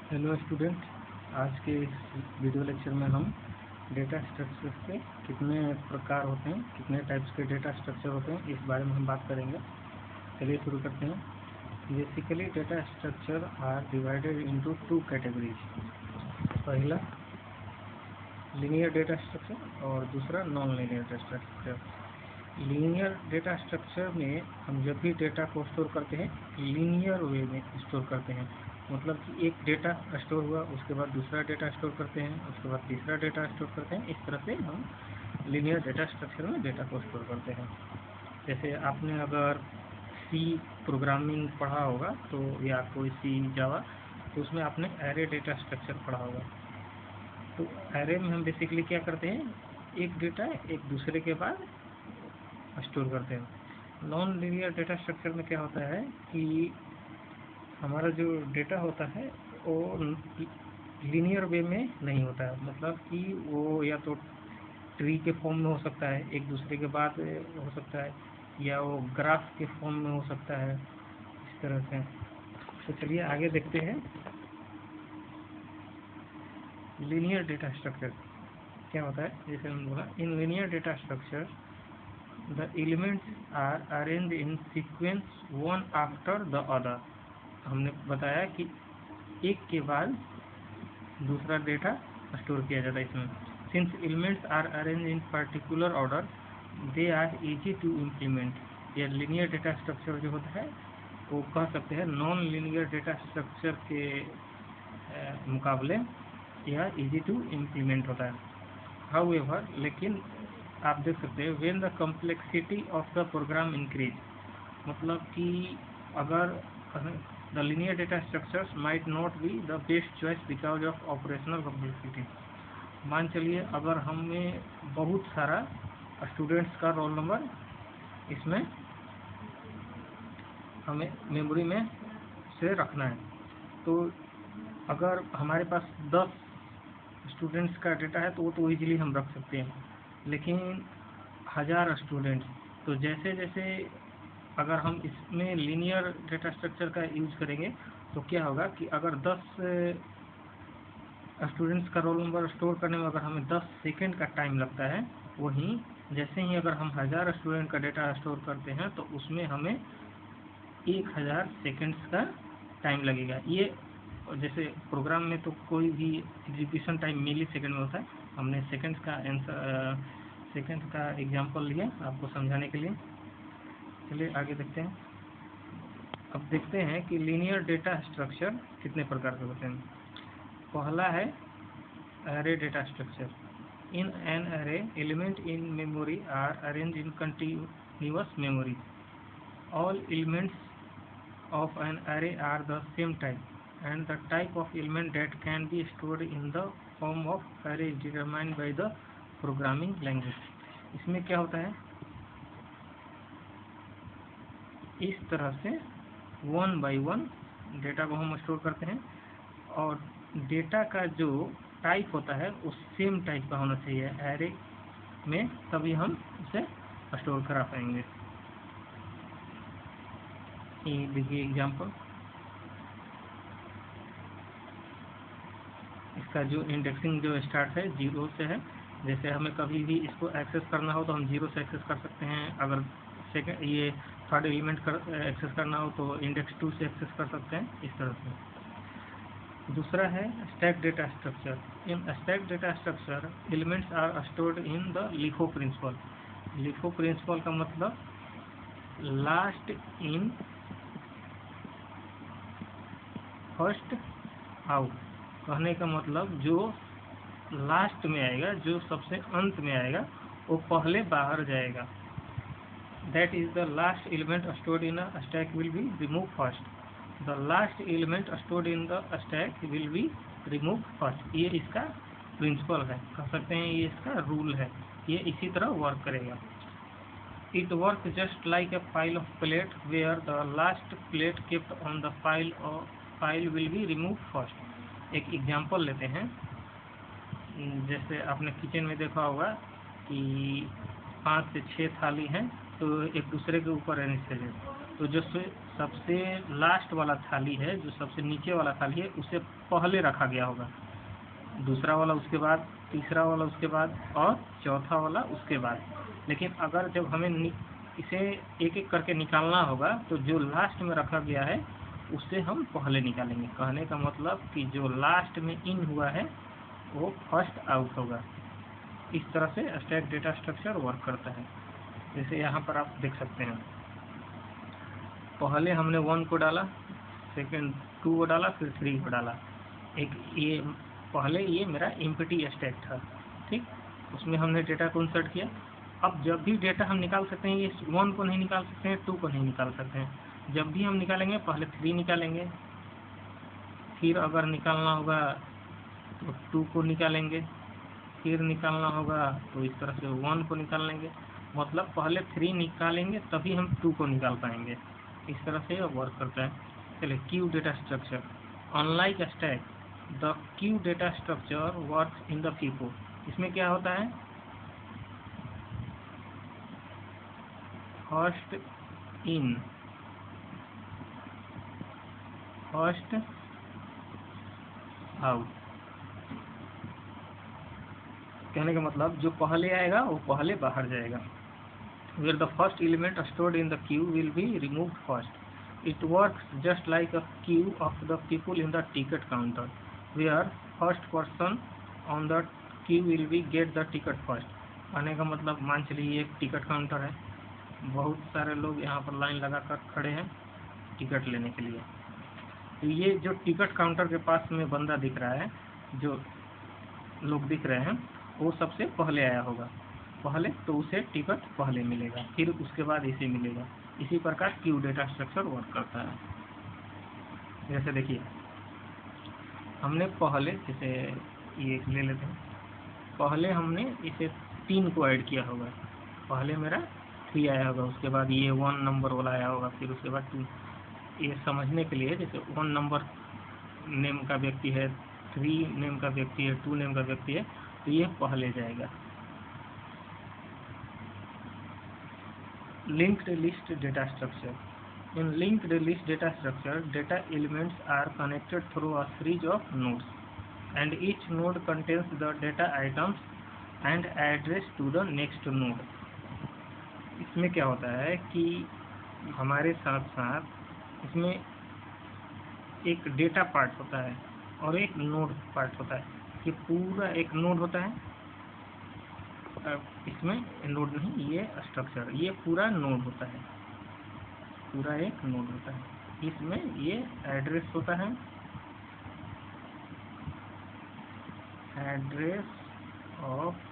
Hello student, आज के इस वीडियो लेक्चर में हम डेटा स्ट्रक्चर के कितने प्रकार होते हैं, कितने टाइप्स के डेटा स्ट्रक्चर होते हैं, इस बारे में हम बात करेंगे। चलिए शुरू करते हैं। Basically data structure are divided into two categories. पहला लीनियर डेटा स्ट्रक्चर और दूसरा non linear data structure. Linear data structure में हम जब भी डेटा को स्टोर करते हैं लीनियर वे में स्टोर करते हैं, मतलब कि एक डेटा स्टोर हुआ, उसके बाद दूसरा डेटा स्टोर करते हैं, उसके बाद तीसरा डेटा स्टोर करते हैं। इस तरह से हम लीनियर डेटा स्ट्रक्चर में डेटा को स्टोर करते हैं। जैसे आपने अगर सी प्रोग्रामिंग पढ़ा होगा तो, या कोई सी जावा, तो उसमें आपने एरे डेटा स्ट्रक्चर पढ़ा होगा। तो एरे में हम बेसिकली क्या करते हैं, एक डेटा एक दूसरे के बाद स्टोर करते हैं। नॉन लीनियर डेटा स्ट्रक्चर में क्या होता है कि हमारा जो डेटा होता है वो लीनियर वे में नहीं होता है, मतलब कि वो या तो ट्री के फॉर्म में हो सकता है, एक दूसरे के बाद हो सकता है, या वो ग्राफ के फॉर्म में हो सकता है, इस तरह से। तो चलिए आगे देखते हैं लीनियर डेटा स्ट्रक्चर क्या होता है। जैसे हमने बोला, in linear data structure the elements are arranged in sequence one after the other। हमने बताया कि एक के बाद दूसरा डेटा स्टोर किया जाता है इसमें। Since elements are arrange in particular order they are easy to implement. यह लीनियर डेटा स्ट्रक्चर जो होता है वो कह सकते हैं नॉन लीनियर डेटा स्ट्रक्चर के मुकाबले यह इजी टू इम्प्लीमेंट होता है। हाउएवर, लेकिन आप देख सकते हैं when the complexity of the program increase, मतलब कि अगर the linear data structures might not be the best choice because of operational complexity. मान चलिए अगर हमें बहुत सारा स्टूडेंट्स का रोल नंबर इसमें हमें मेमोरी में से रखना है, तो अगर हमारे पास 10 स्टूडेंट्स का डेटा है तो वो तो ईजिली हम रख सकते हैं, लेकिन 1000 स्टूडेंट्स, तो जैसे जैसे अगर हम इसमें लीनियर डेटा स्ट्रक्चर का यूज़ करेंगे तो क्या होगा कि अगर 10 स्टूडेंट्स का रोल नंबर स्टोर करने में अगर हमें 10 सेकंड का टाइम लगता है, वहीं जैसे ही अगर हम 1000 स्टूडेंट का डेटा स्टोर करते हैं तो उसमें हमें 1000 सेकंड्स का टाइम लगेगा। ये जैसे प्रोग्राम में तो कोई भी एग्जीक्यूशन टाइम मिली सेकंड में होता है, हमने सेकंड्स का सेकंड का एग्जांपल लिया आपको समझाने के लिए। चलिए आगे देखते हैं। अब देखते हैं कि लीनियर डेटा स्ट्रक्चर कितने प्रकार के होते हैं। पहला है array data structure. In an array element in memory are arrange in continuous memory. All elements of an array are the same type and the type of element that can be stored in the form of array is determined by the programming language। इसमें क्या होता है, इस तरह से 1 by 1 data को हम store करते हैं, और डेटा का जो टाइप होता है वो सेम टाइप का होना चाहिए एरे में, तभी हम उसे स्टोर करा पाएंगे। ये देखिए एग्जांपल, इसका जो इंडेक्सिंग जो स्टार्ट है 0 से है। जैसे हमें कभी भी इसको एक्सेस करना हो तो हम 0 से एक्सेस कर सकते हैं, अगर सेकंड ये थर्ड एलिमेंट एक्सेस करना हो तो इंडेक्स 2 से एक्सेस कर सकते हैं, इस तरह से। दूसरा है stack data structure. In stack data structure elements are stored in the LIFO principle. LIFO principle का मतलब लास्ट इन फर्स्ट आउट, कहने का मतलब जो लास्ट में आएगा, जो सबसे अंत में आएगा, वो पहले बाहर जाएगा। That is the last element stored in a stack will be remove first. The last element stored in the stack will be remove first. ये इसका प्रिंसिपल है, कह सकते हैं ये इसका रूल है, ये इसी तरह वर्क करेगा। It work just like a pile of plate where the last plate kept on the pile will be remove first. एक एग्जांपल लेते हैं। जैसे आपने किचन में देखा होगा कि 5 से 6 थाली हैं, तो एक दूसरे के ऊपर रहनी चाहिए। तो जो सबसे लास्ट वाला थाली है, जो सबसे नीचे वाला थाली है, उसे पहले रखा गया होगा, दूसरा वाला उसके बाद, तीसरा वाला उसके बाद और चौथा वाला उसके बाद। लेकिन अगर जब हमें इसे एक एक करके निकालना होगा तो जो लास्ट में रखा गया है उससे हम पहले निकालेंगे। कहने का मतलब कि जो लास्ट में इन हुआ है वो फर्स्ट आउट होगा। इस तरह से स्टैक डेटा स्ट्रक्चर वर्क करता है। जैसे यहाँ पर आप देख सकते हैं, पहले हमने 1 को डाला, सेकंड 2 को डाला, फिर 3 को डाला। एक ये पहले ये मेरा एम्प्टी स्टैक था, ठीक, उसमें हमने डेटा को इंसर्ट किया। अब जब भी डेटा हम निकाल सकते हैं, ये 1 को नहीं निकाल सकते हैं, 2 को नहीं निकाल सकते हैं। जब भी हम निकालेंगे पहले 3 निकालेंगे, फिर अगर निकालना होगा तो 2 को निकालेंगे, फिर निकालना होगा तो इस तरह से 1 को निकाल लेंगे। मतलब पहले 3 निकालेंगे तभी हम 2 को निकाल पाएंगे। इस तरह से वर्क करता है। चलिए, Q data structure. Unlike stack, the Q data structure works in the FIFO. इसमें क्या होता है, फर्स्ट इन, फर्स्ट आउट। कहने का मतलब जो पहले आएगा वो पहले बाहर जाएगा। Where the first element stored in the queue will be removed first. It works just like a queue of the people in the ticket counter, where first person on the queue will be get the ticket first. कहने का मतलब मान चलिए एक ticket counter है, बहुत सारे लोग यहाँ पर लाइन लगाकर खड़े हैं टिकट लेने के लिए। तो ये जो टिकट काउंटर के पास में बंदा दिख रहा है, जो लोग दिख रहे हैं, वो सबसे पहले आया होगा पहले, तो उसे टिकट पहले मिलेगा, फिर उसके बाद इसे मिलेगा। इसी प्रकार क्यू डेटा स्ट्रक्चर वर्क करता है। जैसे देखिए, हमने पहले, जैसे ये ले लेते हैं, पहले हमने इसे 3 को ऐड किया होगा, पहले मेरा 3 आया होगा, उसके बाद ये 1 नंबर वाला आया होगा, फिर उसके बाद 2। ये समझने के लिए, जैसे 1 नंबर नेम का व्यक्ति है, 3 नेम का व्यक्ति है, 2 नेम का व्यक्ति है, तो ये पहले जाएगा। Linked list data structure. In linked list data structure, data elements are connected through a series of nodes, and each node contains the data items and address to the next node. इसमें क्या होता है कि हमारे साथ साथ इसमें एक डेटा पार्ट होता है और एक नोड पार्ट होता है। ये पूरा एक नोड होता है, इसमें नोड नहीं, ये स्ट्रक्चर, ये पूरा नोड होता है, पूरा एक नोड होता है। इसमें ये एड्रेस होता है, एड्रेस ऑफ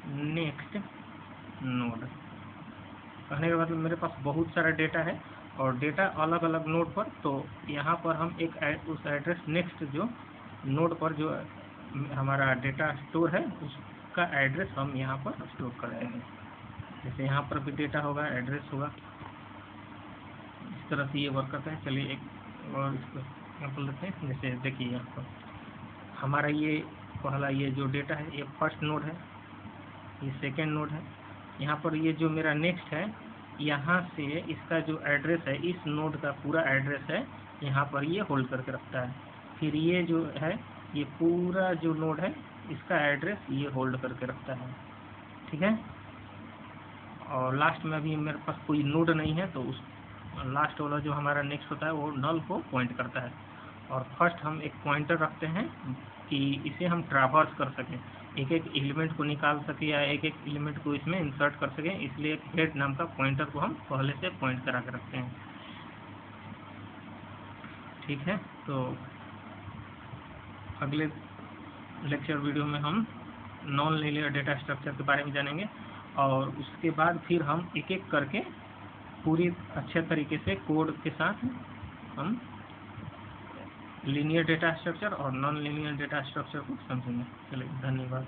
नेक्स्ट नोड। कहने का मतलब मेरे पास बहुत सारा डेटा है और डेटा अलग अलग नोड पर, तो यहाँ पर हम एक उस एड्रेस नेक्स्ट जो नोड पर जो हमारा डेटा स्टोर है उसका एड्रेस हम यहाँ पर स्टोर कर देंगे। जैसे यहाँ पर भी डेटा होगा, एड्रेस होगा, इस तरह से ये वर्क करता है। चलिए एक और इसको एग्जाम्पल लेते हैं। जैसे देखिए, यहाँ पर हमारा ये पहला ये जो डेटा है, ये फर्स्ट नोड है, ये सेकेंड नोड है। यहाँ पर ये जो मेरा नेक्स्ट है, यहाँ से इसका जो एड्रेस है, इस नोड का पूरा एड्रेस है, यहाँ पर ये होल्ड करके रखता है। फिर ये जो है, ये पूरा जो नोड है, इसका एड्रेस ये होल्ड करके रखता है, ठीक है। और लास्ट में अभी मेरे पास कोई नोड नहीं है, तो उस लास्ट वाला जो हमारा नेक्स्ट होता है वो नल को पॉइंट करता है। और फर्स्ट हम एक पॉइंटर रखते हैं कि इसे हम ट्रैवर्स कर सकें, एक एक एलिमेंट को निकाल सके या एक एक एलिमेंट को इसमें इंसर्ट कर सकें, इसलिए एक हेड नाम का पॉइंटर को हम पहले से पॉइंट करा के रखते हैं, ठीक है। तो अगले लेक्चर वीडियो में हम नॉन लीनियर डेटा स्ट्रक्चर के बारे में जानेंगे, और उसके बाद फिर हम एक एक करके पूरी अच्छे तरीके से कोड के साथ हम लीनियर डेटा स्ट्रक्चर और नॉन लीनियर डेटा स्ट्रक्चर को समझेंगे। चलिए, धन्यवाद।